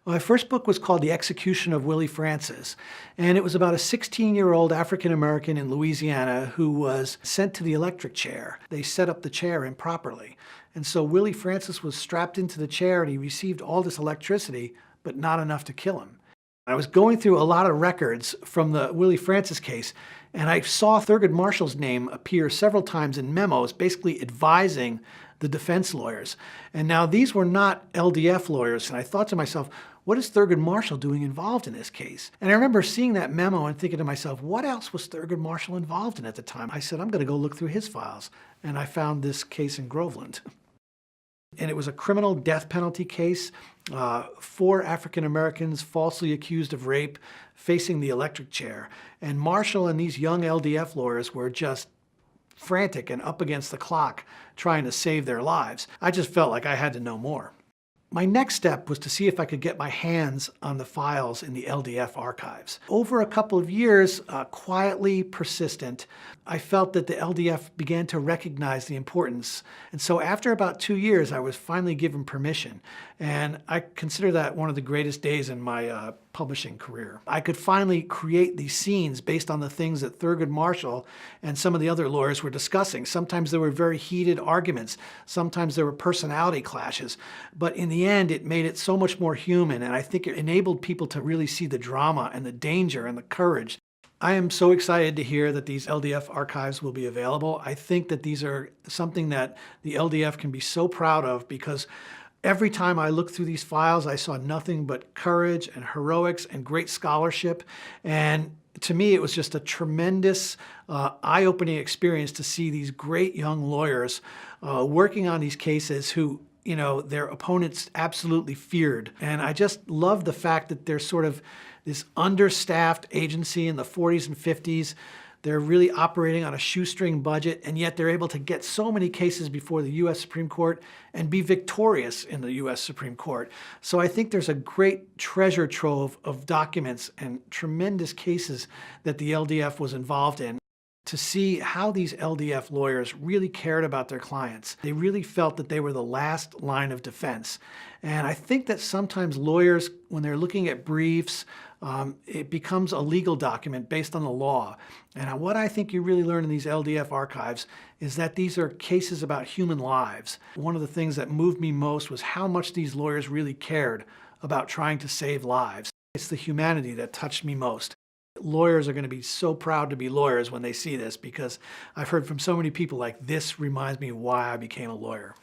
My first book was called The Execution of Willie Francis, and it was about a 16-year-old African-American in Louisiana who was sent to the electric chair. They set up the chair improperly. And so Willie Francis was strapped into the chair and he received all this electricity, but not enough to kill him. I was going through a lot of records from the Willie Francis case, and I saw Thurgood Marshall's name appear several times in memos, basically advising the defense lawyers. And now these were not LDF lawyers, and I thought to myself, what is Thurgood Marshall doing involved in this case? And I remember seeing that memo and thinking to myself, what else was Thurgood Marshall involved in at the time? I said, I'm going to go look through his files. And I found this case in Groveland. And it was a criminal death penalty case. 4 African Americans falsely accused of rape facing the electric chair. And Marshall and these young LDF lawyers were just frantic and up against the clock trying to save their lives. I just felt like I had to know more. My next step was to see if I could get my hands on the files in the LDF archives. Over a couple of years, quietly persistent, I felt that the LDF began to recognize the importance. And so after about 2 years, I was finally given permission. And I consider that one of the greatest days in my publishing career. I could finally create these scenes based on the things that Thurgood Marshall and some of the other lawyers were discussing. Sometimes there were very heated arguments. Sometimes there were personality clashes. But in the end, it made it so much more human, and I think it enabled people to really see the drama and the danger and the courage. I am so excited to hear that these LDF archives will be available. I think that these are something that the LDF can be so proud of, because every time I looked through these files, I saw nothing but courage and heroics and great scholarship. And to me, it was just a tremendous, eye-opening experience to see these great young lawyers working on these cases who, you know, their opponents absolutely feared. And I just love the fact that there's sort of this understaffed agency in the 40s and 50s. They're really operating on a shoestring budget, and yet they're able to get so many cases before the U.S. Supreme Court and be victorious in the U.S. Supreme Court. So I think there's a great treasure trove of documents and tremendous cases that the LDF was involved in. To see how these LDF lawyers really cared about their clients. They really felt that they were the last line of defense. And I think that sometimes lawyers, when they're looking at briefs, it becomes a legal document based on the law. And what I think you really learn in these LDF archives is that these are cases about human lives. One of the things that moved me most was how much these lawyers really cared about trying to save lives. It's the humanity that touched me most. Lawyers are going to be so proud to be lawyers when they see this, because I've heard from so many people like, this reminds me why I became a lawyer.